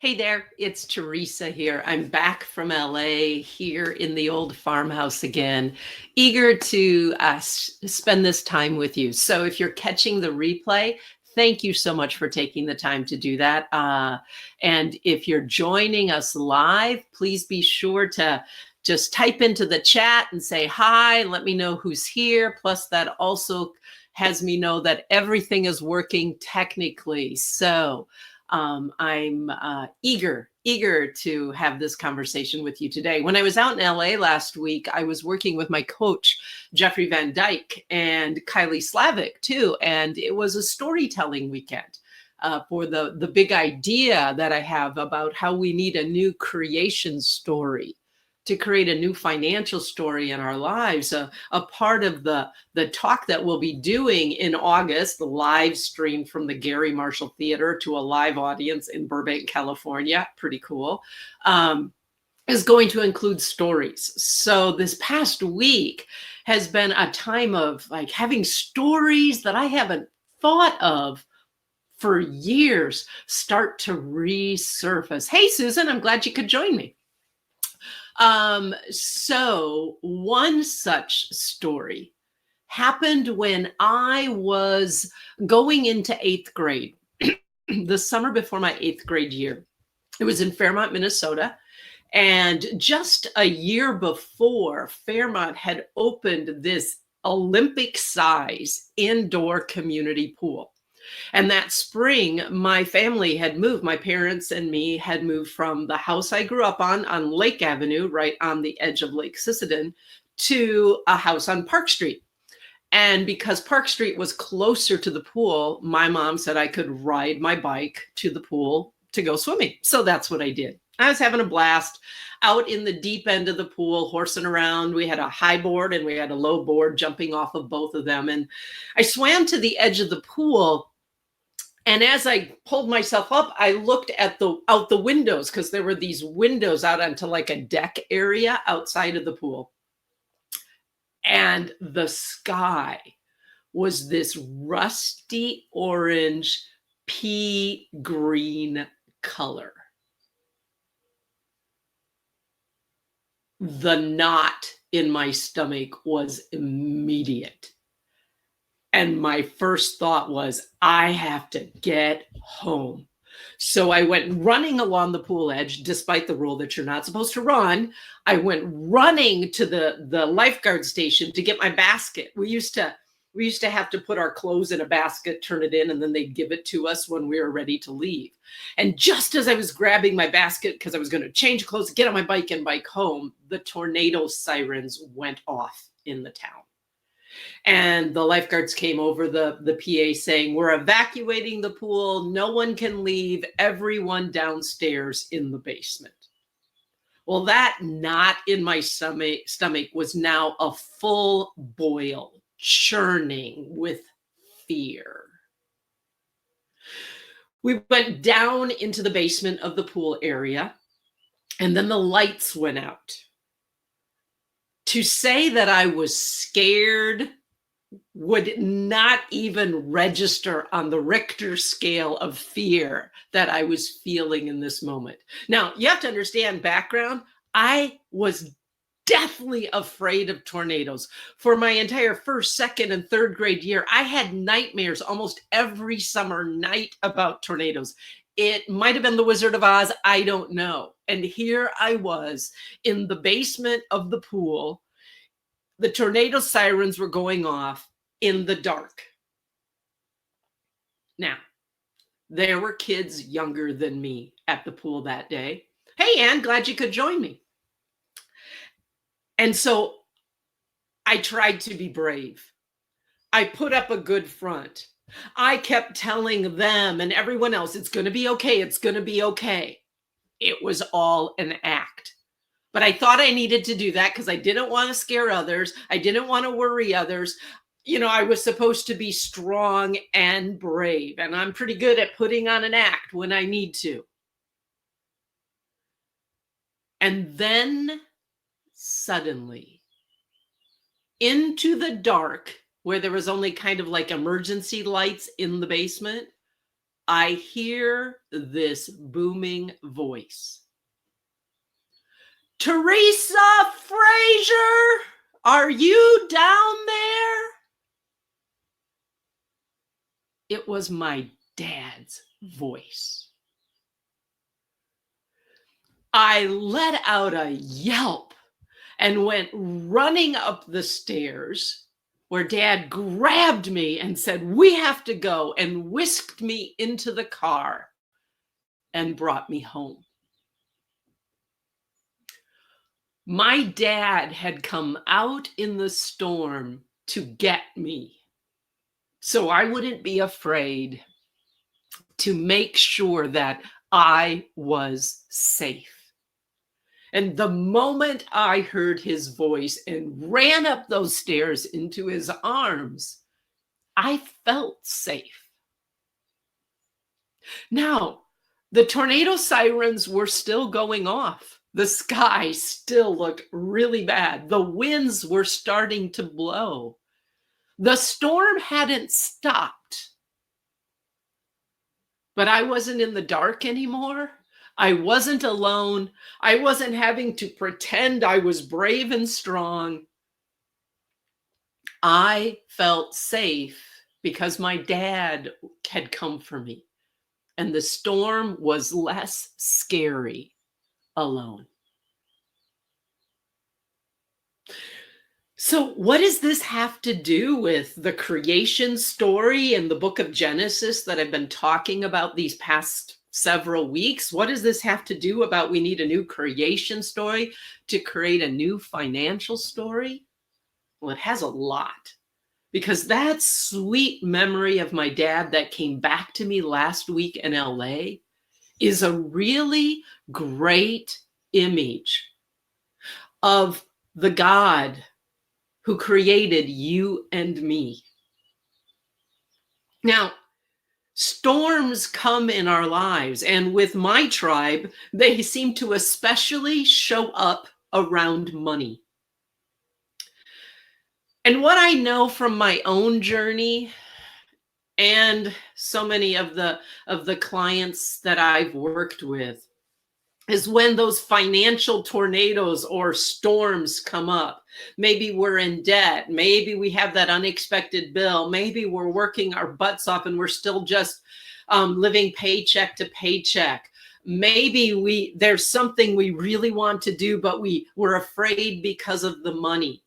Hey there, it's Teresa here. I'm back from LA here in the old farmhouse again, eager to spend this time with you. So if you're catching the replay, thank you so much for taking the time to do that. And if you're joining us live, please be sure to just type into the chat and say hi, let me know who's here. Plus that also has me know that everything is working technically. So I'm eager to have this conversation with you today. When I was out in LA last week, I was working with my coach, Jeffrey Van Dyke, and Kylie Slavic too. And it was a storytelling weekend for the big idea that I have about how we need a new creation story to create a new financial story in our lives. A part of the talk that we'll be doing in August, the live stream from the Gary Marshall Theater to a live audience in Burbank, California, pretty cool, is going to include stories. So this past week has been a time of like having stories that I haven't thought of for years start to resurface. Hey, Susan, I'm glad you could join me. So one such story happened when I was going into 8th grade, the summer before my 8th grade year. It was in Fairmont, Minnesota. And just a year before, Fairmont had opened this Olympic size indoor community pool. And that spring, my family had moved, my parents and me had moved from the house I grew up on Lake Avenue, right on the edge of Lake Sisseton, to a house on Park Street. And because Park Street was closer to the pool, my mom said I could ride my bike to the pool to go swimming. So that's what I did. I was having a blast out in the deep end of the pool, horsing around. We had a high board and we had a low board, jumping off of both of them. And I swam to the edge of the pool. And as I pulled myself up, I looked at out the windows, because there were these windows out onto like a deck area outside of the pool. And the sky was this rusty orange pea green color. The knot in my stomach was immediate. And my first thought was, I have to get home. So I went running along the pool edge, despite the rule that you're not supposed to run. I went running to the lifeguard station to get my basket. We used to have to put our clothes in a basket, turn it in, and then they'd give it to us when we were ready to leave. And just as I was grabbing my basket, because I was going to change clothes, get on my bike and bike home, the tornado sirens went off in the town. And the lifeguards came over the PA saying, we're evacuating the pool. No one can leave. Everyone downstairs in the basement. Well, that knot in my stomach was now a full boil, churning with fear. We went down into the basement of the pool area, and then the lights went out. To say that I was scared would not even register on the Richter scale of fear that I was feeling in this moment. Now, you have to understand background. I was deathly afraid of tornadoes. For my entire first, second, and third grade year, I had nightmares almost every summer night about tornadoes. It might have been the Wizard of Oz, I don't know. And here I was in the basement of the pool. The tornado sirens were going off in the dark. Now, there were kids younger than me at the pool that day. Hey, Ann, glad you could join me. And so I tried to be brave. I put up a good front. I kept telling them and everyone else, it's going to be okay. It's going to be okay. It was all an act. But I thought I needed to do that because I didn't want to scare others. I didn't want to worry others. You know, I was supposed to be strong and brave, and I'm pretty good at putting on an act when I need to. And then suddenly, into the dark, where there was only kind of like emergency lights in the basement, I hear this booming voice. Teresa Fraser, are you down there? It was my dad's voice. I let out a yelp and went running up the stairs, where Dad grabbed me and said, "We have to go," and whisked me into the car and brought me home. My dad had come out in the storm to get me, so I wouldn't be afraid, to make sure that I was safe. And the moment I heard his voice and ran up those stairs into his arms, I felt safe. Now, the tornado sirens were still going off. The sky still looked really bad. The winds were starting to blow. The storm hadn't stopped. But I wasn't in the dark anymore. I wasn't alone. I wasn't having to pretend I was brave and strong. I felt safe because my dad had come for me, and the storm was less scary alone. So, what does this have to do with the creation story in the book of Genesis that I've been talking about these past several weeks? What does this have to do about we need a new creation story to create a new financial story? Well, it has a lot, because that sweet memory of my dad that came back to me last week in LA is a really great image of the God who created you and me. Now, storms come in our lives, and with my tribe, they seem to especially show up around money. And what I know from my own journey, and so many of the clients that I've worked with, is when those financial tornadoes or storms come up. Maybe we're in debt. Maybe we have that unexpected bill. Maybe we're working our butts off and we're still just living paycheck to paycheck. Maybe there's something we really want to do, but we're afraid because of the money.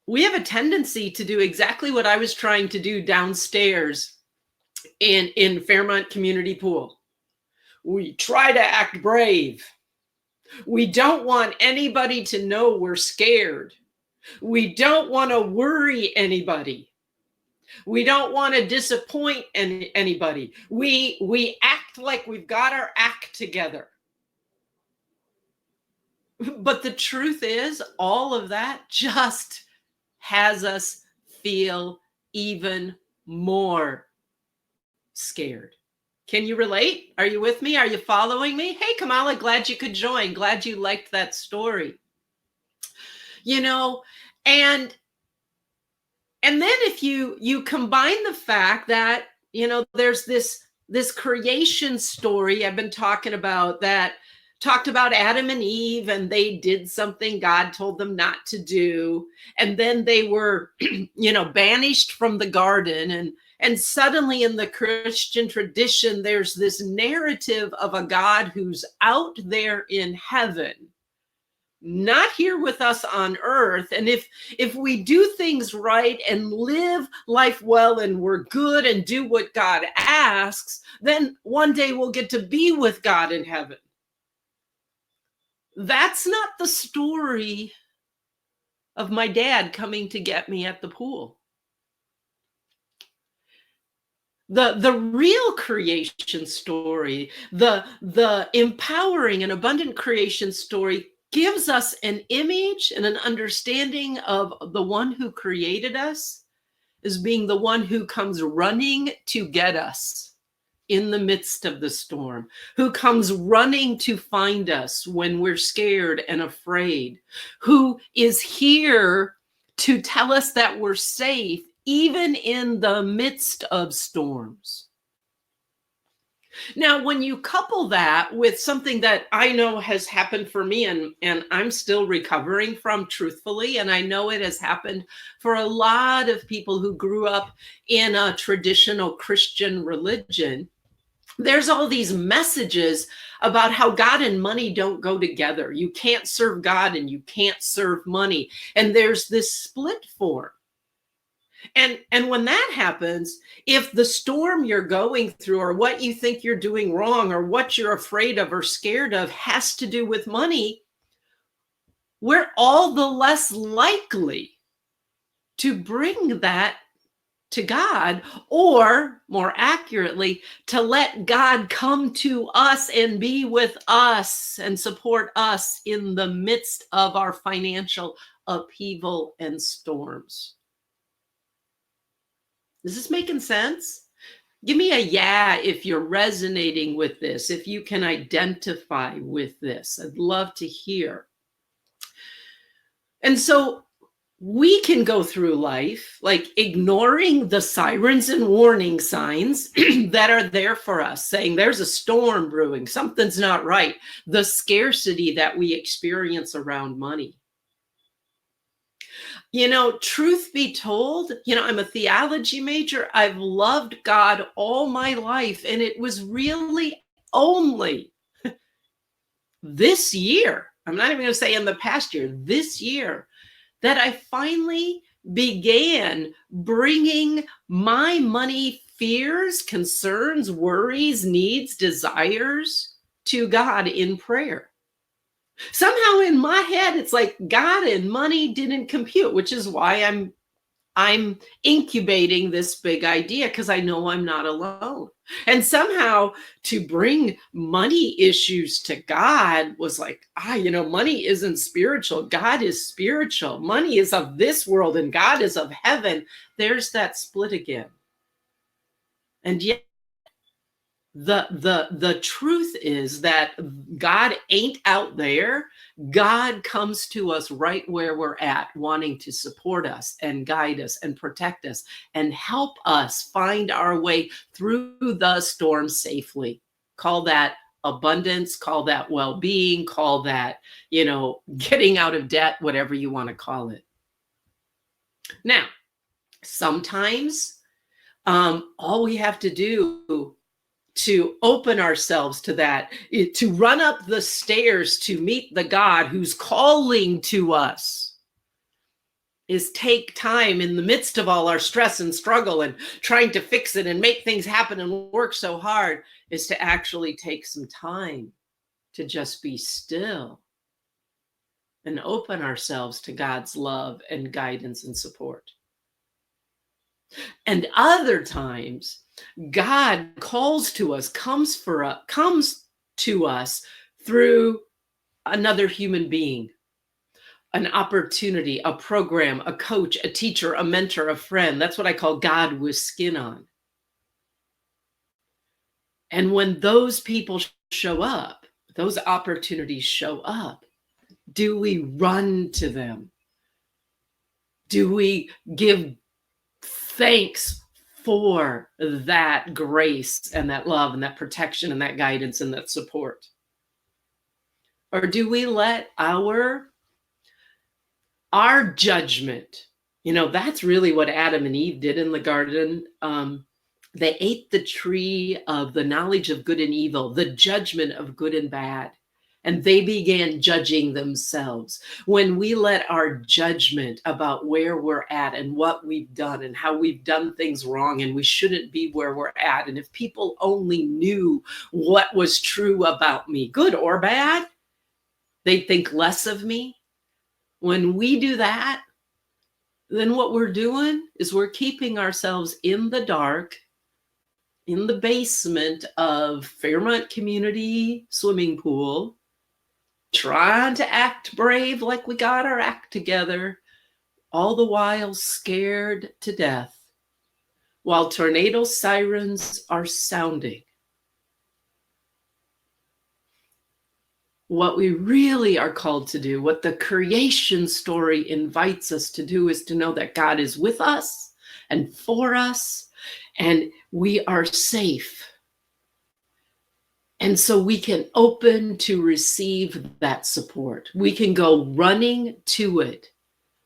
We have a tendency to do exactly what I was trying to do downstairs in Fairmont Community Pool. We try to act brave. We don't want anybody to know we're scared. We don't want to worry anybody. We don't want to disappoint anybody. We act like we've got our act together. But the truth is, all of that just has us feel even more scared. Can you relate? Are you with me? Are you following me? Hey, Kamala, glad you could join. Glad you liked that story. And then if you combine the fact that, there's this creation story I've been talking about that talked about Adam and Eve, and they did something God told them not to do. And then they were, banished from the garden. And suddenly in the Christian tradition, there's this narrative of a God who's out there in heaven, not here with us on earth. And if we do things right and live life well and we're good and do what God asks, then one day we'll get to be with God in heaven. That's not the story of my dad coming to get me at the pool. The real creation story, the empowering and abundant creation story, gives us an image and an understanding of the one who created us as being the one who comes running to get us in the midst of the storm, who comes running to find us when we're scared and afraid, who is here to tell us that we're safe even in the midst of storms. Now, when you couple that with something that I know has happened for me and I'm still recovering from, truthfully, and I know it has happened for a lot of people who grew up in a traditional Christian religion, there's all these messages about how God and money don't go together. You can't serve God and you can't serve money. And there's this split form. And when that happens, if the storm you're going through or what you think you're doing wrong or what you're afraid of or scared of has to do with money, we're all the less likely to bring that to God, or more accurately, to let God come to us and be with us and support us in the midst of our financial upheaval and storms. Is this making sense? Give me a yeah if you're resonating with this, if you can identify with this. I'd love to hear. And so we can go through life like ignoring the sirens and warning signs that are there for us, saying there's a storm brewing, something's not right, the scarcity that we experience around money. You know, truth be told, I'm a theology major. I've loved God all my life. And it was really only this year, I'm not even going to say in the past year, this year, that I finally began bringing my money fears, concerns, worries, needs, desires to God in prayer. Somehow in my head, it's like God and money didn't compute, which is why I'm incubating this big idea, because I know I'm not alone. And somehow to bring money issues to God was like, money isn't spiritual. God is spiritual. Money is of this world and God is of heaven. There's that split again. And yet the truth is that God ain't out there. God comes to us right where we're at, wanting to support us and guide us and protect us and help us find our way through the storm safely. Call that abundance, call that well-being, call that, getting out of debt, whatever you want to call it. Now, sometimes all we have to do to open ourselves to that, to run up the stairs to meet the God who's calling to us, is take time in the midst of all our stress and struggle and trying to fix it and make things happen and work so hard, is to actually take some time to just be still and open ourselves to God's love and guidance and support. And other times, God calls to us, comes to us through another human being, an opportunity, a program, a coach, a teacher, a mentor, a friend. That's what I call God with skin on. And when those people show up, those opportunities show up, do we run to them? Do we give thanks for that grace and that love and that protection and that guidance and that support? Or do we let our judgment, that's really what Adam and Eve did in the garden. They ate the tree of the knowledge of good and evil, the judgment of good and bad. And they began judging themselves. When we let our judgment about where we're at and what we've done and how we've done things wrong and we shouldn't be where we're at, and if people only knew what was true about me, good or bad, they'd think less of me. When we do that, then what we're doing is we're keeping ourselves in the dark, in the basement of Fairmont Community Swimming Pool, trying to act brave like we got our act together, all the while scared to death, while tornado sirens are sounding. What we really are called to do, what the creation story invites us to do, is to know that God is with us and for us, and we are safe. And so we can open to receive that support. We can go running to it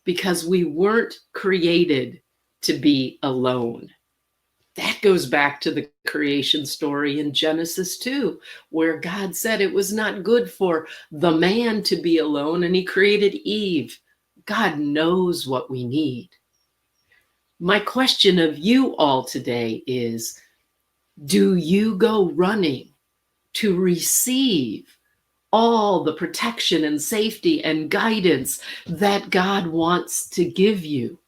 because we weren't created to be alone. That goes back to the creation story in Genesis 2, where God said it was not good for the man to be alone, and he created Eve. God knows what we need. My question of you all today is, do you go running to receive all the protection and safety and guidance that God wants to give you?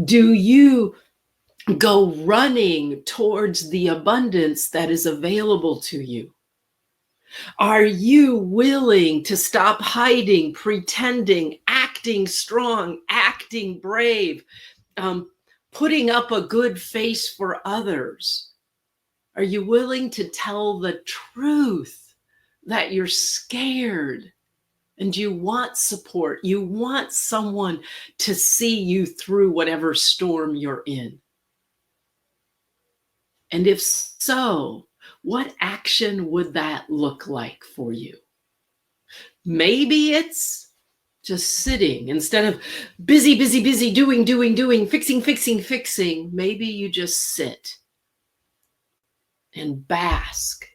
Do you go running towards the abundance that is available to you? Are you willing to stop hiding, pretending, acting strong, acting brave, putting up a good face for others? Are you willing to tell the truth that you're scared and you want support? You want someone to see you through whatever storm you're in. And if so, what action would that look like for you? Maybe it's just sitting instead of busy, doing, fixing. Maybe you just sit and bask,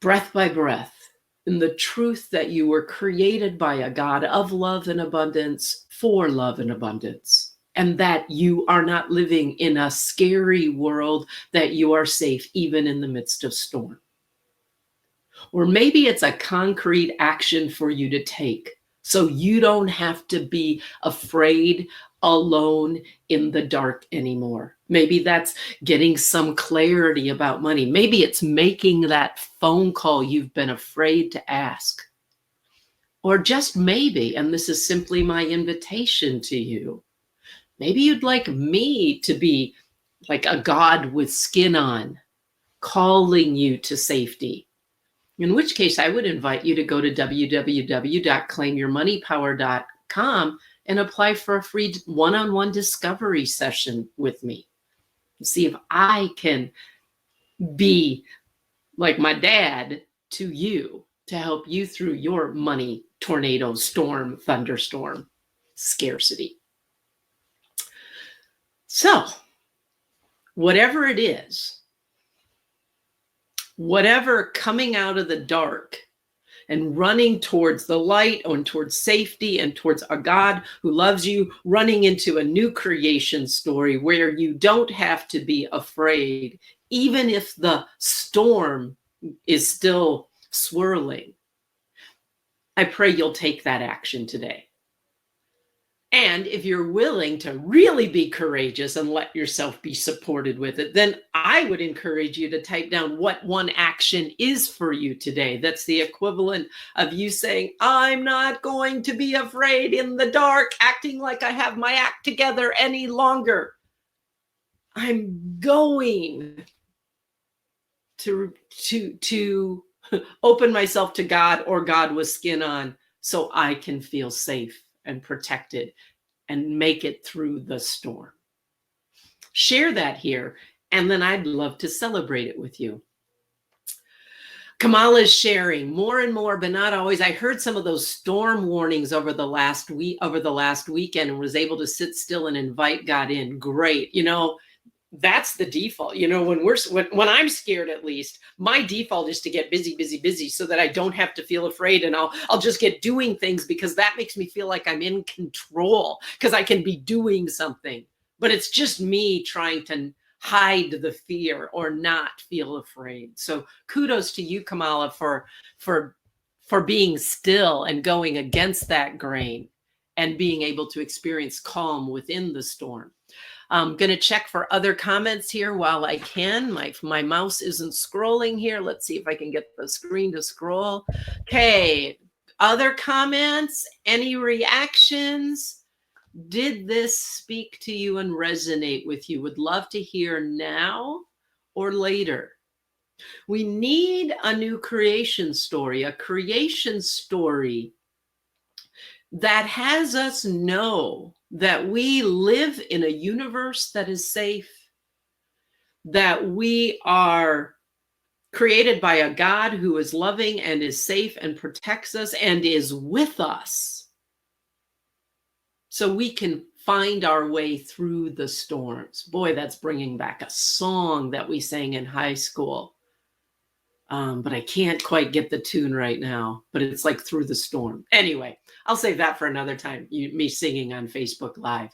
breath by breath, in the truth that you were created by a God of love and abundance for love and abundance, and that you are not living in a scary world, that you are safe even in the midst of storm. Or maybe it's a concrete action for you to take so you don't have to be afraid, alone in the dark anymore. Maybe that's getting some clarity about money. Maybe it's making that phone call you've been afraid to ask. Or just maybe, and this is simply my invitation to you, maybe you'd like me to be like a God with skin on, calling you to safety. In which case, I would invite you to go to www.claimyourmoneypower.com and apply for a free one-on-one discovery session with me. See if I can be like my dad to you to help you through your money tornado, storm, thunderstorm, scarcity. So, whatever it is, whatever coming out of the dark and running towards the light and towards safety and towards a God who loves you, running into a new creation story where you don't have to be afraid, even if the storm is still swirling. I pray you'll take that action today. And if you're willing to really be courageous and let yourself be supported with it, then I would encourage you to type down what one action is for you today. That's the equivalent of you saying, I'm not going to be afraid in the dark, acting like I have my act together any longer. I'm going to open myself to God, or God with skin on, so I can feel safe and protected and make it through the storm. Share that here, and then I'd love to celebrate it with you. Kamala's sharing more and more, but not always. I heard some of those storm warnings over the last weekend, and was able to sit still and invite God in. Great. That's the default. When I'm scared, at least my default is to get busy so that I don't have to feel afraid, and I'll just get doing things because that makes me feel like I'm in control because I can be doing something. But it's just me trying to hide the fear or not feel afraid. So kudos to you, Kamala, for being still and going against that grain and being able to experience calm within the storm. I'm going to check for other comments here while I can. My mouse isn't scrolling here. Let's see if I can get the screen to scroll. Okay. Other comments? Any reactions? Did this speak to you and resonate with you? Would love to hear now or later. We need a new creation story, a creation story that has us know that we live in a universe that is safe, that we are created by a God who is loving and is safe and protects us and is with us, so we can find our way through the storms. Boy, that's bringing back a song that we sang in high school. But I can't quite get the tune right now, but it's like Through the Storm. Anyway, I'll save that for another time, me singing on Facebook Live.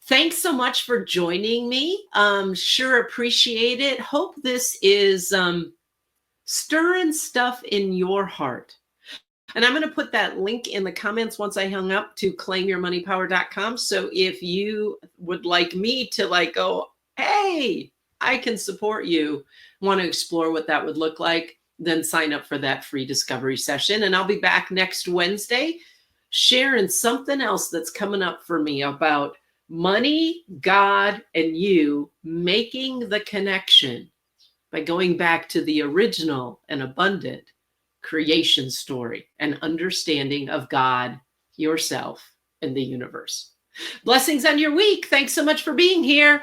Thanks so much for joining me. Sure appreciate it. Hope this is stirring stuff in your heart. And I'm going to put that link in the comments once I hung up to claimyourmoneypower.com. So if you would like me to go, hey, I can support you, want to explore what that would look like, then sign up for that free discovery session. And I'll be back next Wednesday sharing something else that's coming up for me about money, God, and you making the connection by going back to the original and abundant creation story and understanding of God, yourself, and the universe. Blessings on your week. Thanks so much for being here.